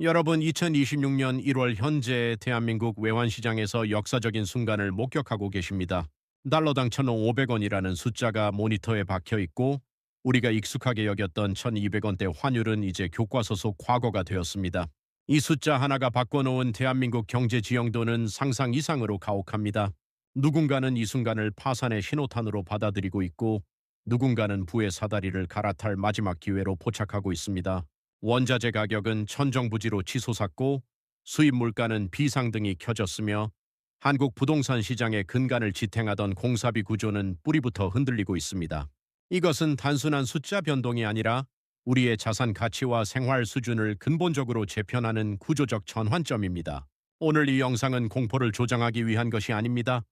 여러분, 2026년 1월 현재 대한민국 외환시장에서 역사적인 순간을 목격하고 계십니다. 달러당 1,500원이라는 숫자가 모니터에 박혀 있고 우리가 익숙하게 여겼던 1,200원대 환율은 이제 교과서 속 과거가 되었습니다. 이 숫자 하나가 바꿔놓은 대한민국 경제 지형도는 상상 이상으로 가혹합니다. 누군가는 이 순간을 파산의 신호탄으로 받아들이고 있고 누군가는 부의 사다리를 갈아탈 마지막 기회로 포착하고 있습니다. 원자재 가격은 천정부지로 치솟았고 수입 물가는 비상등이 켜졌으며 한국 부동산 시장의 근간을 지탱하던 공사비 구조는 뿌리부터 흔들리고 있습니다. 이것은 단순한 숫자 변동이 아니라 우리의 자산 가치와 생활 수준을 근본적으로 재편하는 구조적 전환점입니다. 오늘 이 영상은 공포를 조장하기 위한 것이 아닙니다.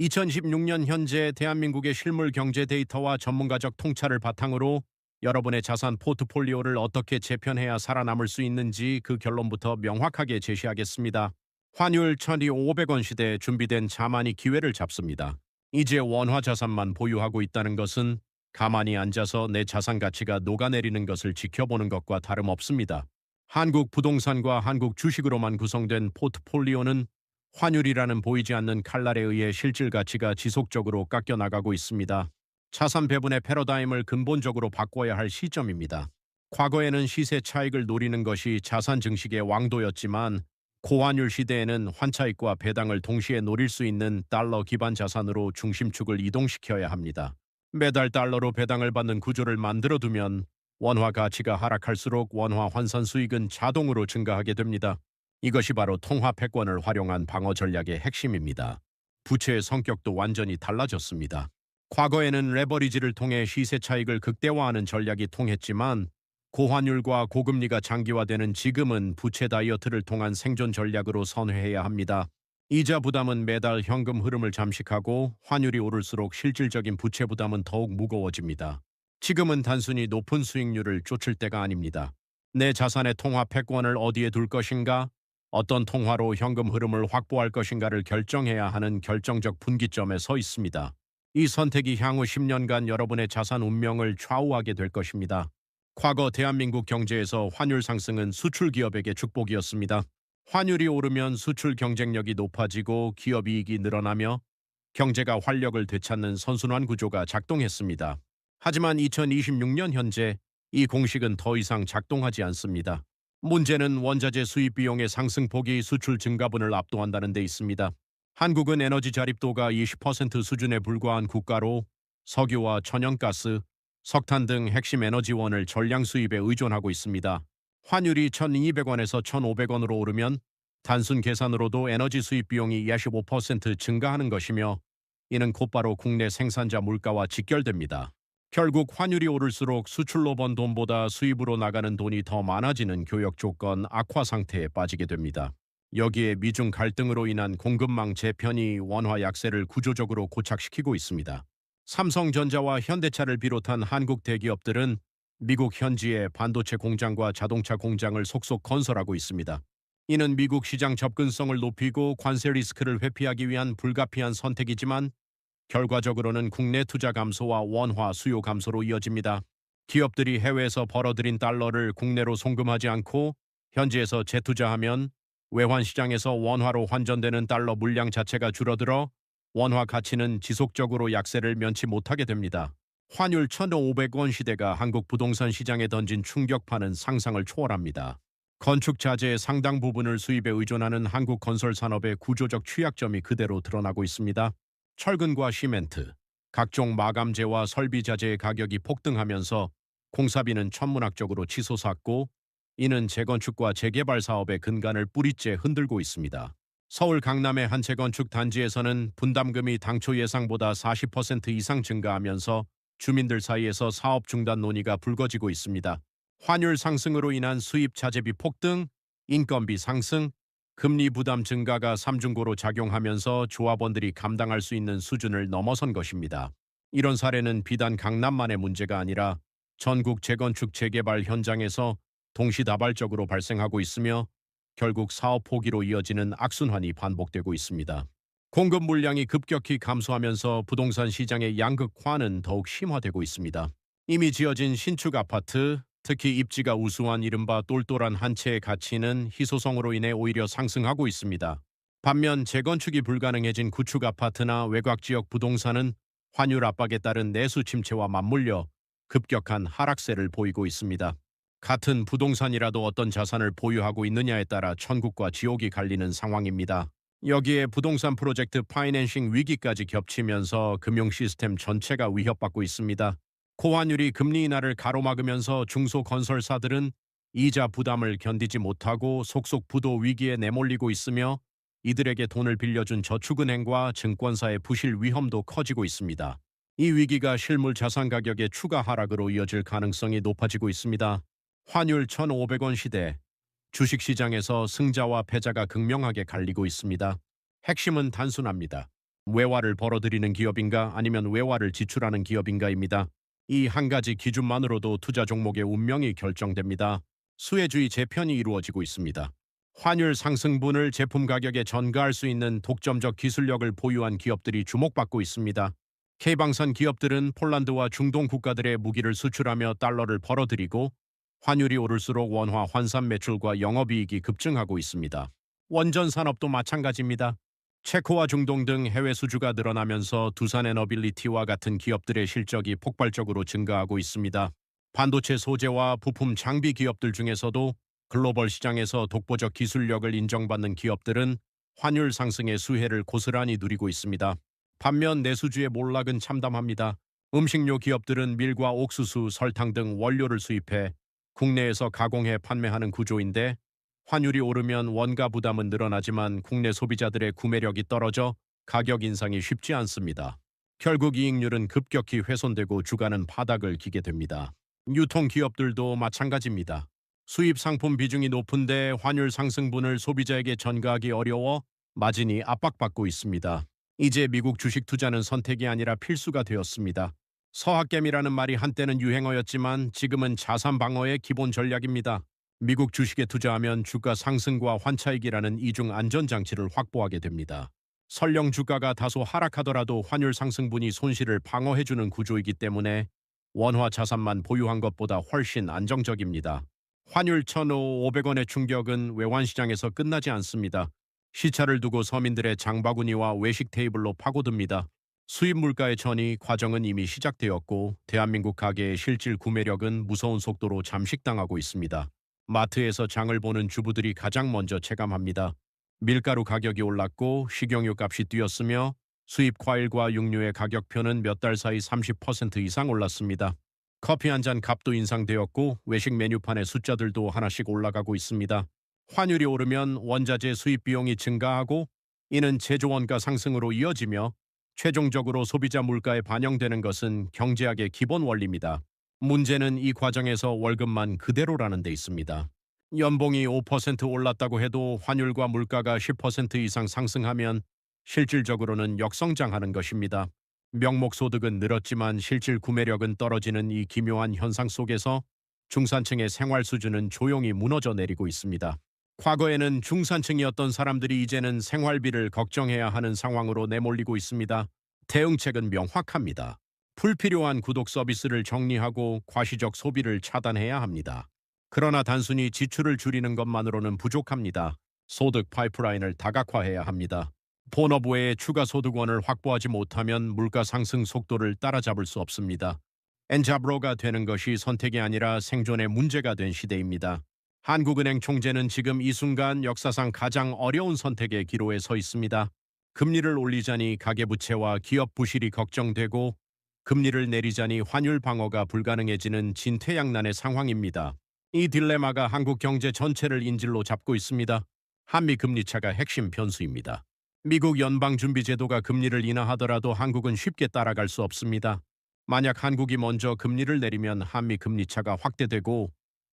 2016년 현재 대한민국의 실물 경제 데이터와 전문가적 통찰을 바탕으로 여러분의 자산 포트폴리오를 어떻게 재편해야 살아남을 수 있는지 그 결론부터 명확하게 제시하겠습니다. 환율 1,500원 시대에 준비된 자만이 기회를 잡습니다. 이제 원화 자산만 보유하고 있다는 것은 가만히 앉아서 내 자산 가치가 녹아내리는 것을 지켜보는 것과 다름없습니다. 한국 부동산과 한국 주식으로만 구성된 포트폴리오는 환율이라는 보이지 않는 칼날에 의해 실질 가치가 지속적으로 깎여나가고 있습니다. 자산 배분의 패러다임을 근본적으로 바꿔야 할 시점입니다. 과거에는 시세 차익을 노리는 것이 자산 증식의 왕도였지만 고환율 시대에는 환차익과 배당을 동시에 노릴 수 있는 달러 기반 자산으로 중심축을 이동시켜야 합니다. 매달 달러로 배당을 받는 구조를 만들어두면 원화 가치가 하락할수록 원화 환산 수익은 자동으로 증가하게 됩니다. 이것이 바로 통화 패권을 활용한 방어 전략의 핵심입니다. 부채의 성격도 완전히 달라졌습니다. 과거에는 레버리지를 통해 시세 차익을 극대화하는 전략이 통했지만 고환율과 고금리가 장기화되는 지금은 부채 다이어트를 통한 생존 전략으로 선회해야 합니다. 이자 부담은 매달 현금 흐름을 잠식하고 환율이 오를수록 실질적인 부채 부담은 더욱 무거워집니다. 지금은 단순히 높은 수익률을 쫓을 때가 아닙니다. 내 자산의 통화 패권을 어디에 둘 것인가, 어떤 통화로 현금 흐름을 확보할 것인가를 결정해야 하는 결정적 분기점에 서 있습니다. 이 선택이 향후 10년간 여러분의 자산 운명을 좌우하게 될 것입니다. 과거 대한민국 경제에서 환율 상승은 수출 기업에게 축복이었습니다. 환율이 오르면 수출 경쟁력이 높아지고 기업 이익이 늘어나며 경제가 활력을 되찾는 선순환 구조가 작동했습니다. 하지만 2026년 현재 이 공식은 더 이상 작동하지 않습니다. 문제는 원자재 수입 비용의 상승폭이 수출 증가분을 압도한다는 데 있습니다. 한국은 에너지 자립도가 20% 수준에 불과한 국가로 석유와 천연가스, 석탄 등 핵심 에너지원을 전량 수입에 의존하고 있습니다. 환율이 1,200원에서 1,500원으로 오르면 단순 계산으로도 에너지 수입 비용이 25% 증가하는 것이며 이는 곧바로 국내 생산자 물가와 직결됩니다. 결국 환율이 오를수록 수출로 번 돈보다 수입으로 나가는 돈이 더 많아지는 교역 조건 악화 상태에 빠지게 됩니다. 여기에 미중 갈등으로 인한 공급망 재편이 원화 약세를 구조적으로 고착시키고 있습니다. 삼성전자와 현대차를 비롯한 한국 대기업들은 미국 현지에 반도체 공장과 자동차 공장을 속속 건설하고 있습니다. 이는 미국 시장 접근성을 높이고 관세 리스크를 회피하기 위한 불가피한 선택이지만 결과적으로는 국내 투자 감소와 원화 수요 감소로 이어집니다. 기업들이 해외에서 벌어들인 달러를 국내로 송금하지 않고 현지에서 재투자하면 외환시장에서 원화로 환전되는 달러 물량 자체가 줄어들어 원화 가치는 지속적으로 약세를 면치 못하게 됩니다. 환율 1,500원 시대가 한국 부동산 시장에 던진 충격파는 상상을 초월합니다. 건축 자재의 상당 부분을 수입에 의존하는 한국 건설 산업의 구조적 취약점이 그대로 드러나고 있습니다. 철근과 시멘트, 각종 마감재와 설비 자재의 가격이 폭등하면서 공사비는 천문학적으로 치솟았고 이는 재건축과 재개발 사업의 근간을 뿌리째 흔들고 있습니다. 서울 강남의 한 재건축 단지에서는 분담금이 당초 예상보다 40% 이상 증가하면서 주민들 사이에서 사업 중단 논의가 불거지고 있습니다. 환율 상승으로 인한 수입 자재비 폭등, 인건비 상승, 금리 부담 증가가 삼중고로 작용하면서 조합원들이 감당할 수 있는 수준을 넘어선 것입니다. 이런 사례는 비단 강남만의 문제가 아니라 전국 재건축 재개발 현장에서 동시다발적으로 발생하고 있으며 결국 사업 포기로 이어지는 악순환이 반복되고 있습니다. 공급 물량이 급격히 감소하면서 부동산 시장의 양극화는 더욱 심화되고 있습니다. 이미 지어진 신축 아파트, 특히 입지가 우수한 이른바 똘똘한 한 채의 가치는 희소성으로 인해 오히려 상승하고 있습니다. 반면 재건축이 불가능해진 구축 아파트나 외곽 지역 부동산은 환율 압박에 따른 내수 침체와 맞물려 급격한 하락세를 보이고 있습니다. 같은 부동산이라도 어떤 자산을 보유하고 있느냐에 따라 천국과 지옥이 갈리는 상황입니다. 여기에 부동산 프로젝트 파이낸싱 위기까지 겹치면서 금융 시스템 전체가 위협받고 있습니다. 고환율이 금리 인하를 가로막으면서 중소건설사들은 이자 부담을 견디지 못하고 속속 부도 위기에 내몰리고 있으며 이들에게 돈을 빌려준 저축은행과 증권사의 부실 위험도 커지고 있습니다. 이 위기가 실물 자산 가격의 추가 하락으로 이어질 가능성이 높아지고 있습니다. 환율 1,500원 시대, 주식시장에서 승자와 패자가 극명하게 갈리고 있습니다. 핵심은 단순합니다. 외화를 벌어들이는 기업인가 아니면 외화를 지출하는 기업인가입니다. 이 한 가지 기준만으로도 투자 종목의 운명이 결정됩니다. 수혜주의 재편이 이루어지고 있습니다. 환율 상승분을 제품 가격에 전가할 수 있는 독점적 기술력을 보유한 기업들이 주목받고 있습니다. K방산 기업들은 폴란드와 중동 국가들의 무기를 수출하며 달러를 벌어들이고 환율이 오를수록 원화 환산 매출과 영업이익이 급증하고 있습니다. 원전 산업도 마찬가지입니다. 체코와 중동 등 해외 수주가 늘어나면서 두산에너빌리티와 같은 기업들의 실적이 폭발적으로 증가하고 있습니다. 반도체 소재와 부품 장비 기업들 중에서도 글로벌 시장에서 독보적 기술력을 인정받는 기업들은 환율 상승의 수혜를 고스란히 누리고 있습니다. 반면 내수주의 몰락은 참담합니다. 음식료 기업들은 밀과 옥수수, 설탕 등 원료를 수입해 국내에서 가공해 판매하는 구조인데 환율이 오르면 원가 부담은 늘어나지만 국내 소비자들의 구매력이 떨어져 가격 인상이 쉽지 않습니다. 결국 이익률은 급격히 훼손되고 주가는 바닥을 기게 됩니다. 유통기업들도 마찬가지입니다. 수입 상품 비중이 높은데 환율 상승분을 소비자에게 전가하기 어려워 마진이 압박받고 있습니다. 이제 미국 주식 투자는 선택이 아니라 필수가 되었습니다. 서학겜이라는 말이 한때는 유행어였지만 지금은 자산 방어의 기본 전략입니다. 미국 주식에 투자하면 주가 상승과 환차익이라는 이중 안전장치를 확보하게 됩니다. 설령 주가가 다소 하락하더라도 환율 상승분이 손실을 방어해주는 구조이기 때문에 원화 자산만 보유한 것보다 훨씬 안정적입니다. 환율 1,500원의 충격은 외환시장에서 끝나지 않습니다. 시차를 두고 서민들의 장바구니와 외식 테이블로 파고듭니다. 수입 물가의 전이 과정은 이미 시작되었고 대한민국 가계의 실질 구매력은 무서운 속도로 잠식당하고 있습니다. 마트에서 장을 보는 주부들이 가장 먼저 체감합니다. 밀가루 가격이 올랐고 식용유 값이 뛰었으며 수입 과일과 육류의 가격표는 몇 달 사이 30% 이상 올랐습니다. 커피 한 잔 값도 인상되었고 외식 메뉴판의 숫자들도 하나씩 올라가고 있습니다. 환율이 오르면 원자재 수입 비용이 증가하고 이는 제조 원가 상승으로 이어지며 최종적으로 소비자 물가에 반영되는 것은 경제학의 기본 원리입니다. 문제는 이 과정에서 월급만 그대로라는 데 있습니다. 연봉이 5% 올랐다고 해도 환율과 물가가 10% 이상 상승하면 실질적으로는 역성장하는 것입니다. 명목 소득은 늘었지만 실질 구매력은 떨어지는 이 기묘한 현상 속에서 중산층의 생활 수준은 조용히 무너져 내리고 있습니다. 과거에는 중산층이었던 사람들이 이제는 생활비를 걱정해야 하는 상황으로 내몰리고 있습니다. 대응책은 명확합니다. 불필요한 구독 서비스를 정리하고 과시적 소비를 차단해야 합니다. 그러나 단순히 지출을 줄이는 것만으로는 부족합니다. 소득 파이프라인을 다각화해야 합니다. 본업 외에 추가 소득원을 확보하지 못하면 물가 상승 속도를 따라잡을 수 없습니다. 엔잡로가 되는 것이 선택이 아니라 생존의 문제가 된 시대입니다. 한국은행 총재는 지금 이 순간 역사상 가장 어려운 선택의 기로에 서 있습니다. 금리를 올리자니 가계부채와 기업 부실이 걱정되고 금리를 내리자니 환율 방어가 불가능해지는 진퇴양난의 상황입니다. 이 딜레마가 한국 경제 전체를 인질로 잡고 있습니다. 한미 금리차가 핵심 변수입니다. 미국 연방준비제도가 금리를 인하하더라도 한국은 쉽게 따라갈 수 없습니다. 만약 한국이 먼저 금리를 내리면 한미 금리차가 확대되고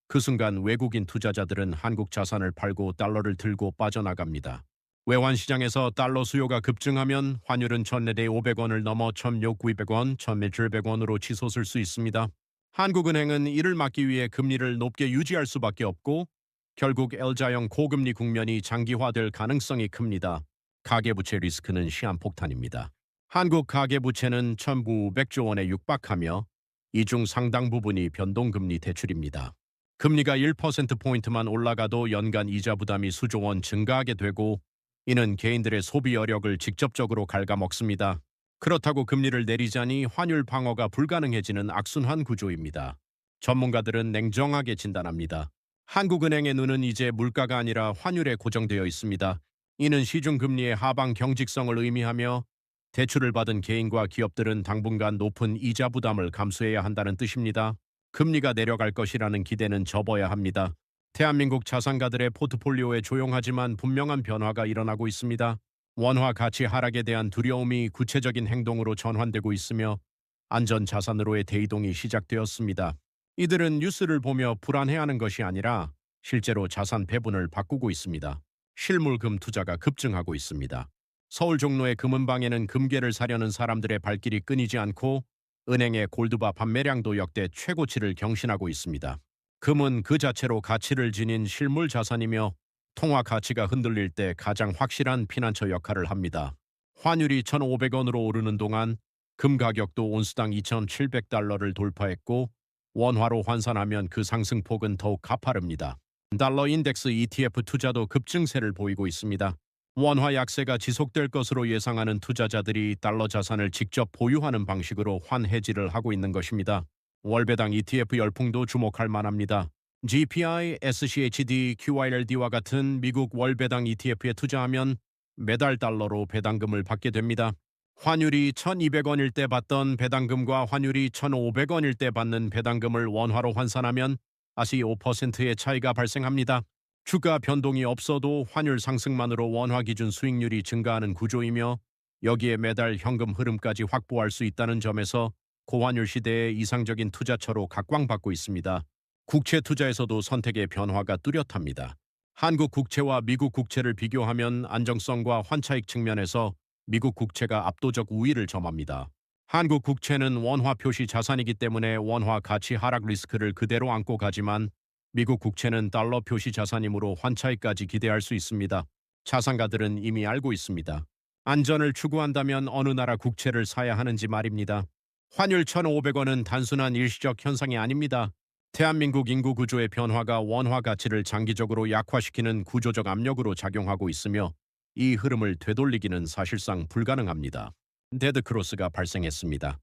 그 순간 외국인 투자자들은 한국 자산을 팔고 달러를 들고 빠져나갑니다. 외환시장에서 달러 수요가 급증하면 환율은 1,400원을 넘어 1,600원, 1,700원으로 치솟을 수 있습니다. 한국은행은 이를 막기 위해 금리를 높게 유지할 수밖에 없고 결국 L자형 고금리 국면이 장기화될 가능성이 큽니다. 가계부채 리스크는 시한폭탄입니다. 한국 가계부채는 1,900조 원에 육박하며 이 중 상당 부분이 변동금리 대출입니다. 금리가 1%포인트만 올라가도 연간 이자 부담이 수조 원 증가하게 되고 이는 개인들의 소비 여력을 직접적으로 갉아먹습니다. 그렇다고 금리를 내리자니 환율 방어가 불가능해지는 악순환 구조입니다. 전문가들은 냉정하게 진단합니다. 한국은행의 눈은 이제 물가가 아니라 환율에 고정되어 있습니다. 이는 시중금리의 하방 경직성을 의미하며 대출을 받은 개인과 기업들은 당분간 높은 이자 부담을 감수해야 한다는 뜻입니다. 금리가 내려갈 것이라는 기대는 접어야 합니다. 대한민국 자산가들의 포트폴리오에 조용하지만 분명한 변화가 일어나고 있습니다. 원화 가치 하락에 대한 두려움이 구체적인 행동으로 전환되고 있으며 안전자산으로의 대이동이 시작되었습니다. 이들은 뉴스를 보며 불안해하는 것이 아니라 실제로 자산 배분을 바꾸고 있습니다. 실물금 투자가 급증하고 있습니다. 서울 종로의 금은방에는 금괴를 사려는 사람들의 발길이 끊이지 않고 은행의 골드바 판매량도 역대 최고치를 경신하고 있습니다. 금은 그 자체로 가치를 지닌 실물 자산이며 통화 가치가 흔들릴 때 가장 확실한 피난처 역할을 합니다. 환율이 1,500원으로 오르는 동안 금 가격도 온스당 2,700달러를 돌파했고 원화로 환산하면 그 상승폭은 더욱 가파릅니다. 달러 인덱스 ETF 투자도 급증세를 보이고 있습니다. 원화 약세가 지속될 것으로 예상하는 투자자들이 달러 자산을 직접 보유하는 방식으로 환해지를 하고 있는 것입니다. 월배당 ETF 열풍도 주목할 만합니다. GPI, SCHD, QYLD와 같은 미국 월배당 ETF에 투자하면 매달 달러로 배당금을 받게 됩니다. 환율이 1,200원일 때 받던 배당금과 환율이 1,500원일 때 받는 배당금을 원화로 환산하면 다시 5%의 차이가 발생합니다. 주가 변동이 없어도 환율 상승만으로 원화 기준 수익률이 증가하는 구조이며 여기에 매달 현금 흐름까지 확보할 수 있다는 점에서 고환율 시대의 이상적인 투자처로 각광받고 있습니다. 국채 투자에서도 선택의 변화가 뚜렷합니다. 한국 국채와 미국 국채를 비교하면 안정성과 환차익 측면에서 미국 국채가 압도적 우위를 점합니다. 한국 국채는 원화 표시 자산이기 때문에 원화 가치 하락 리스크를 그대로 안고 가지만 미국 국채는 달러 표시 자산이므로 환차익까지 기대할 수 있습니다. 자산가들은 이미 알고 있습니다. 안전을 추구한다면 어느 나라 국채를 사야 하는지 말입니다. 환율 1,500원은 단순한 일시적 현상이 아닙니다. 대한민국 인구 구조의 변화가 원화 가치를 장기적으로 약화시키는 구조적 압력으로 작용하고 있으며 이 흐름을 되돌리기는 사실상 불가능합니다. 데드크로스가 발생했습니다.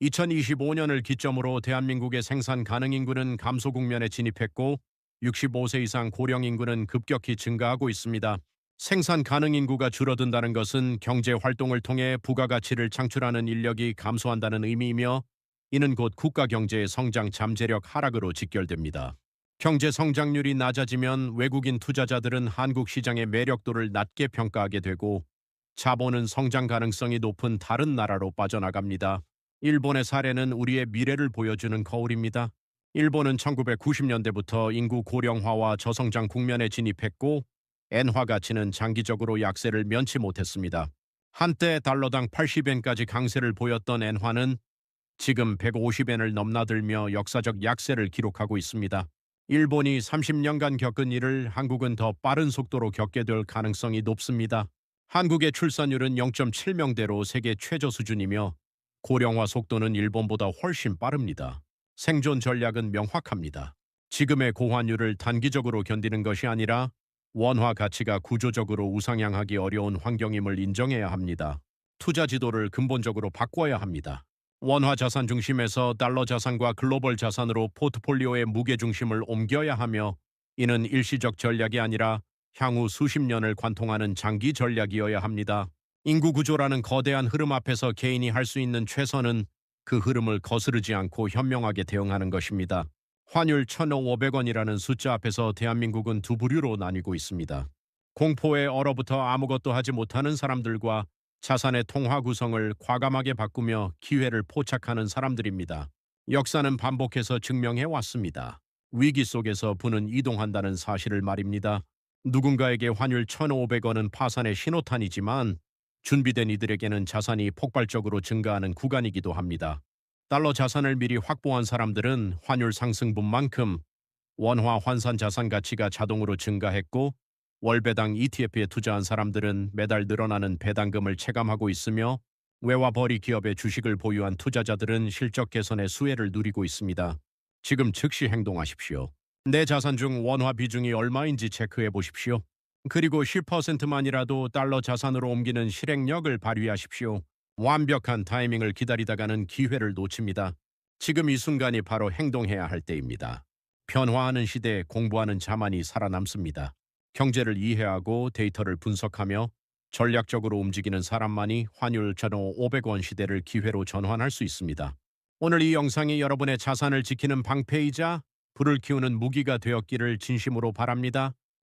2025년을 기점으로 대한민국의 생산 가능 인구는 감소 국면에 진입했고 65세 이상 고령 인구는 급격히 증가하고 있습니다. 생산 가능 인구가 줄어든다는 것은 경제 활동을 통해 부가가치를 창출하는 인력이 감소한다는 의미이며 이는 곧 국가 경제의 성장 잠재력 하락으로 직결됩니다. 경제 성장률이 낮아지면 외국인 투자자들은 한국 시장의 매력도를 낮게 평가하게 되고 자본은 성장 가능성이 높은 다른 나라로 빠져나갑니다. 일본의 사례는 우리의 미래를 보여주는 거울입니다. 일본은 1990년대부터 인구 고령화와 저성장 국면에 진입했고 엔화 가치는 장기적으로 약세를 면치 못했습니다. 한때 달러당 80엔까지 강세를 보였던 엔화는 지금 150엔을 넘나들며 역사적 약세를 기록하고 있습니다. 일본이 30년간 겪은 일을 한국은 더 빠른 속도로 겪게 될 가능성이 높습니다. 한국의 출산율은 0.7명대로 세계 최저 수준이며 고령화 속도는 일본보다 훨씬 빠릅니다. 생존 전략은 명확합니다. 지금의 고환율을 단기적으로 견디는 것이 아니라 원화 가치가 구조적으로 우상향하기 어려운 환경임을 인정해야 합니다. 투자 지도를 근본적으로 바꿔야 합니다. 원화 자산 중심에서 달러 자산과 글로벌 자산으로 포트폴리오의 무게 중심을 옮겨야 하며 이는 일시적 전략이 아니라 향후 수십 년을 관통하는 장기 전략이어야 합니다. 인구 구조라는 거대한 흐름 앞에서 개인이 할 수 있는 최선은 그 흐름을 거스르지 않고 현명하게 대응하는 것입니다. 환율 1,500원이라는 숫자 앞에서 대한민국은 두 부류로 나뉘고 있습니다. 공포에 얼어붙어 아무것도 하지 못하는 사람들과 자산의 통화 구성을 과감하게 바꾸며 기회를 포착하는 사람들입니다. 역사는 반복해서 증명해 왔습니다. 위기 속에서 부는 이동한다는 사실을 말입니다. 누군가에게 환율 1,500원은 파산의 신호탄이지만 준비된 이들에게는 자산이 폭발적으로 증가하는 구간이기도 합니다. 달러 자산을 미리 확보한 사람들은 환율 상승분만큼 원화 환산 자산 가치가 자동으로 증가했고 월배당 ETF에 투자한 사람들은 매달 늘어나는 배당금을 체감하고 있으며 외화벌이 기업의 주식을 보유한 투자자들은 실적 개선의 수혜를 누리고 있습니다. 지금 즉시 행동하십시오. 내 자산 중 원화 비중이 얼마인지 체크해 보십시오. 그리고 10%만이라도 달러 자산으로 옮기는 실행력을 발휘하십시오. 완벽한 타이밍을 기다리다가는 기회를 놓칩니다. 지금 이 순간이 바로 행동해야 할 때입니다. 변화하는 시대에 공부하는 자만이 살아남습니다. 경제를 이해하고 데이터를 분석하며 전략적으로 움직이는 사람만이 환율 전후 500원 시대를 기회로 전환할 수 있습니다. 오늘 이 영상이 여러분의 자산을 지키는 방패이자 불을 키우는 무기가 되었기를 진심으로 바랍니다.